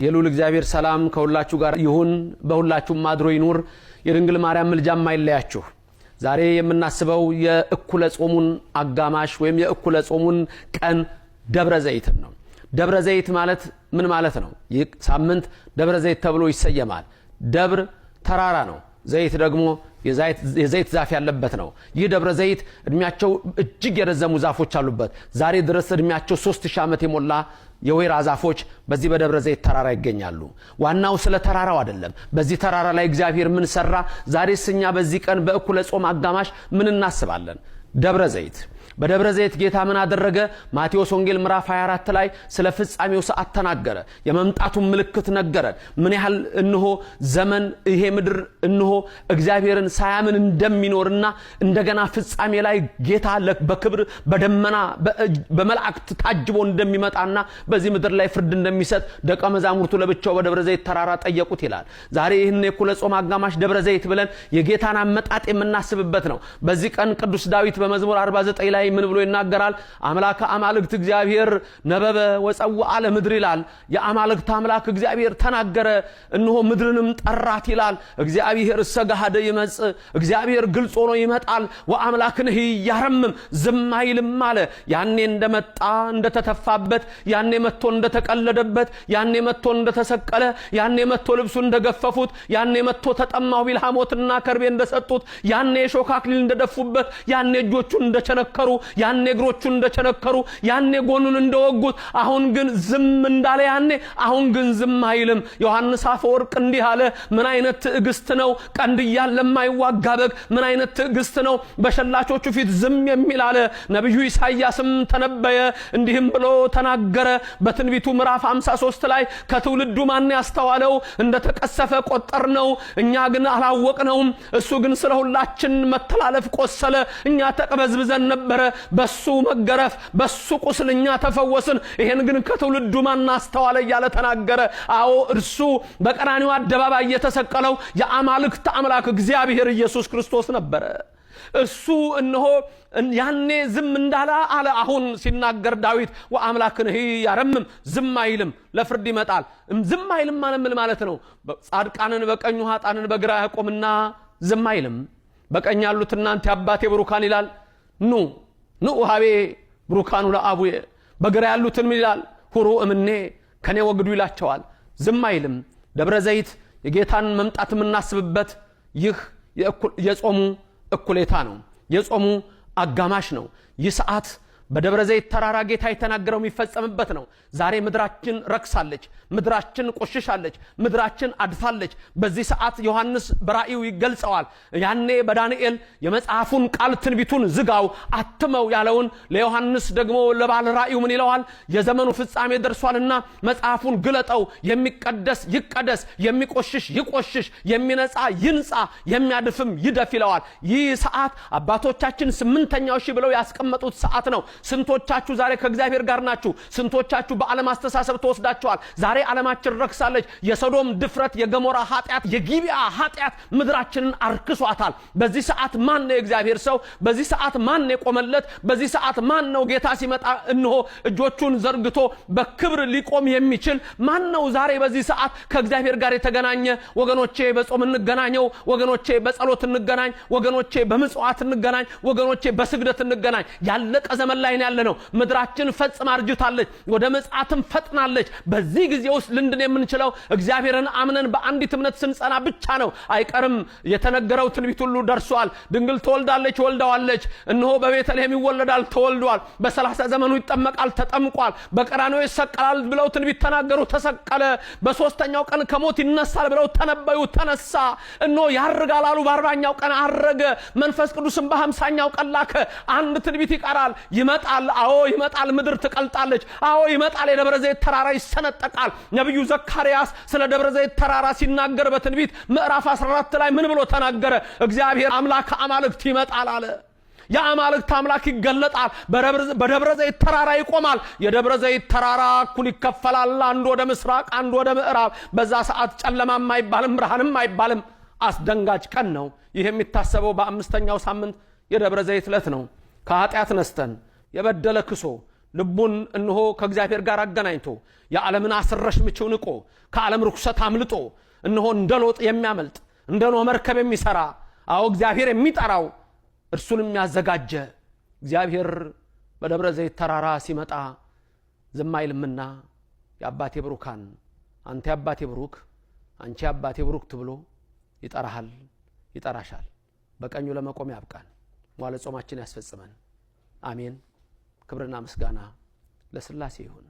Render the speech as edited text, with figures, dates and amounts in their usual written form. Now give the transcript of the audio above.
የሉል እግዚአብሔር ሰላም ከሁላችሁ ጋር ይሁን በሁላችሁም አድሮ ይኑር የድንግል ማርያም ምልጃም አይለያችሁ። ዛሬ የምናስበው የእኩለ ጾሙን አጋማሽ ወይም የእኩለ ጾሙን ቀን ደብረ ዘይት ነው። ደብረ ዘይት ማለት ምን ማለት ነው? ይህ ሳምንት ደብረ ዘይት ተብሎ ይሰየማል። ደብር ተራራ ነው፣ ዘይት ደግሞ የዘይት ዛፍ ያለበት ነው። ይህ ደብረ ዘይት እድሜያቸው እጅግ የረዘሙ ዛፎች አሉበት። ዛሬ ድረስ እድሜያቸው 3000 ዓመት የሞላ የወይራ ዛፎች በዚህ በደብረ ዘይት ተራራ ይገኛሉ። ዋናው ስለ ተራራው አይደለም። በዚህ ተራራ ላይ እግዚአብሔር ምን ሰራ? ዛሬስ እኛ በዚህ ቀን በእኩለ ጾም አጋማሽ ምን እናስባለን? ደብረ ዘይት። በደብረ ዘይት ጌታ ምን አደረገ? ማቴዎስ ወንጌል ምዕራፍ 24 ላይ ስለ ፍጻሜው ሰዓት ተናገረ። የመምጣቱን ምልክት ነገረን። ምን ያህል እንሆ ዘመን ይሄ ምድር እንሆ እግዚአብሔርን ሳያምን እንደሚኖርና እንደገና ፍጻሜ ላይ ጌታ በክብር በደመና በመላእክት ታጅቦ እንደሚመጣና በዚህ ምድር ላይ ፍርድ እንደሚሰጥ ደቀ መዛሙርቱ ለብቻው በደብረ ዘይት ተራራ ጠየቁት ይላል። ዛሬ ይህን የእኩለ ጾም አጋማሽ ደብረ ዘይት ብለን የጌታን አመጣጥ የምናስብበት ነው። በዚህ ቀን ቅዱስ ዳዊት በመዝሙር 49 ላይ ምን ብሎ ይናገራል? አምላከ አማልክት እግዚአብሔር ነበበ ወጸውአ ለምድር ይላል። የአማልክት አምላክ እግዚአብሔር ተናገረ፣ እነሆ ምድርንም ጠራት ይላል። እግዚአብሔር ሰጋሃደ ይመጽ፣ እግዚአብሔር ግልጽ ሆኖ ይመጣል። ወአምላክንህ ያረምም ዝም አይልም አለ። ያኔ እንደመጣ እንደተተፋበት፣ ያኔ መጥቶ እንደተቀለደበት፣ ያኔ መጥቶ እንደተሰቀለ፣ ያኔ መጥቶ ልብሱ እንደገፈፉት፣ ያኔ መጥቶ ተጠማው ቢል ሐሞትና ከርቤ እንደሰጡት፣ ያኔ የሾህ አክሊል እንደደፉበት፣ ያኔ እጆቹን እንደቸነከሩ፣ ያኔ እግሮቹን እንደቸነከሩ፣ ያኔ ጎኑን እንደወጉት፣ አሁን ግን ዝም እንዳለ ያኔ አሁን ግን ዝም አይልም። ዮሐንስ አፈወርቅ እንዲህ አለ፣ ምን አይነት ትዕግስት ነው! ቀንድ እያለ የማይዋጋ በግ ምን አይነት ትዕግስት ነው! በሸላቾቹ ፊት ዝም የሚል አለ። ነብዩ ኢሳይያስም ተነበየ፣ እንዲህም ብሎ ተናገረ በትንቢቱ ምዕራፍ 53 ላይ ከትውልዱ ማን ያስተዋለው? እንደተቀሰፈ ቆጠርነው፣ እኛ ግን አላወቅነውም። እሱ ግን ስለ ሁላችን መተላለፍ ቆሰለ፣ እኛ ተቀበዝብዘን ነበረ፣ በሱ መገረፍ በሱ ቁስልኛ ተፈወስን። ይሄን ግን ከትውልዱ ማን አስተዋለ እያለ ተናገረ። አዎ እርሱ በቀራንዮ አደባባይ የተሰቀለው የአማልክት አምላክ እግዚአብሔር ኢየሱስ ክርስቶስ ነበረ። እሱ እነሆ ያኔ ዝም እንዳለ አለ። አሁን ሲናገር ዳዊት ወአምላክንህ ያረምም ዝም አይልም፣ ለፍርድ ይመጣል። ዝም አይልም ማለት ነው ጻድቃንን በቀኙ ኃጥአንን በግራ ያቆምና ዝም አይልም። በቀኝ ያሉት እናንተ አባቴ ብሩካን ይላል፣ ኑ ሀቤ ብሩካኑ ለአቡዬ። በግራ ያሉትን ምን ይላል? ሁሩ እምኔ ከኔ ወግዱ ይላቸዋል። ዝም አይልም። ደብረ ዘይት የጌታን መምጣት የምናስብበት ይህ የጾሙ እኩሌታ ነው፣ የጾሙ አጋማሽ ነው። ይህ ሰዓት በደብረ ዘይት ተራራ ጌታ የተናገረው የሚፈጸምበት ነው። ዛሬ ምድራችን ረክሳለች፣ ምድራችን ቆሽሻለች፣ ምድራችን አድፋለች። በዚህ ሰዓት ዮሐንስ በራእዩ ይገልጸዋል። ያኔ በዳንኤል የመጽሐፉን ቃል ትንቢቱን ዝጋው አትመው ያለውን ለዮሐንስ ደግሞ ለባለ ራእዩ ምን ይለዋል? የዘመኑ ፍጻሜ ደርሷልና መጽሐፉን ግለጠው፣ የሚቀደስ ይቀደስ፣ የሚቆሽሽ ይቆሽሽ፣ የሚነጻ ይንጻ፣ የሚያድፍም ይደፍ ይለዋል። ይህ ሰዓት አባቶቻችን 8ኛው ሺህ ብለው ያስቀመጡት ሰዓት ነው። ስንቶቻችሁ ዛሬ ከእግዚአብሔር ጋር ናችሁ? ስንቶቻችሁ በዓለም አስተሳሰብ ተወስዳችኋል? ዛሬ ዓለማችን ረክሳለች። የሶዶም ድፍረት፣ የገሞራ ኃጢአት፣ የጊቢያ ኃጢአት ምድራችንን አርክሷታል። በዚህ ሰዓት ማን ነው የእግዚአብሔር ሰው? በዚህ ሰዓት ማን ነው የቆመለት? በዚህ ሰዓት ማን ነው ጌታ ሲመጣ እንሆ እጆቹን ዘርግቶ በክብር ሊቆም የሚችል ማን ነው? ዛሬ በዚህ ሰዓት ከእግዚአብሔር ጋር የተገናኘ ወገኖቼ በጾም እንገናኘው፣ ወገኖቼ በጸሎት እንገናኝ፣ ወገኖቼ በምጽዋት እንገናኝ፣ ወገኖቼ በስግደት እንገናኝ። ያለቀ ዘመን ላይ ያለ ነው። ምድራችን ፈጽማ አርጅታለች፣ ወደ መጽአትም ፈጥናለች። በዚህ ጊዜ ውስጥ ልንድን የምንችለው እግዚአብሔርን አምነን በአንዲት እምነት ስንጸና ብቻ ነው። አይቀርም የተነገረው ትንቢት ሁሉ ደርሷል። ድንግል ትወልዳለች፣ ወልዳዋለች። እነሆ በቤተልሔም ይወለዳል፣ ተወልዷል። በ30 ዘመኑ ይጠመቃል፣ ተጠምቋል። በቀራንዮ ይሰቀላል ብለው ትንቢት ተናገሩ፣ ተሰቀለ። በ3ኛው ቀን ከሞት ይነሳል ብለው ተነበዩ፣ ተነሳ። እነሆ ያርጋል አሉ፣ በ40ኛው ቀን አረገ። መንፈስ ቅዱስም በ50ኛው ቀን ላከ። አንድ ትንቢት ይቀራል። ይመጣል። አዎ ይመጣል። ምድር ትቀልጣለች። አዎ ይመጣል። የደብረ ዘይት ተራራ ይሰነጠቃል። ነብዩ ዘካርያስ ስለ ደብረ ዘይት ተራራ ሲናገር በትንቢት ምዕራፍ 14 ላይ ምን ብሎ ተናገረ? እግዚአብሔር አምላክ አማልክት ይመጣል አለ። የአማልክት አምላክ ይገለጣል። በደብረ ዘይት ተራራ ይቆማል። የደብረ ዘይት ተራራ እኩል ይከፈላል፣ አንድ ወደ ምስራቅ፣ አንድ ወደ ምዕራብ። በዛ ሰዓት ጨለማም አይባልም፣ ብርሃንም አይባልም። አስደንጋጭ ቀን ነው። ይህ የሚታሰበው በ5ኛው ሳምንት የደብረ ዘይት ዕለት ነው። ከኃጢአት ነስተን የበደለ ክሶ ልቡን እንሆ ከእግዚአብሔር ጋር አገናኝቶ የዓለምን አስረሽ ምቹው ንቆ ከዓለም ርኩሰት አምልጦ እንሆ እንደ ሎጥ የሚያመልጥ እንደ ኖህ መርከብ የሚሰራ አዎ እግዚአብሔር የሚጠራው እርሱን የሚያዘጋጀ እግዚአብሔር በደብረ ዘይት ተራራ ሲመጣ ዝም አይልምና የአባቴ ብሩካን አንተ የአባቴ ብሩክ አንቺ የአባቴ ብሩክ ትብሎ ይጠራሃል ይጠራሻል። በቀኙ ለመቆም ያብቃን። መዋዕለ ጾማችን ያስፈጽመን። አሜን። ክብርና ምስጋና ለሥላሴ ይሁን።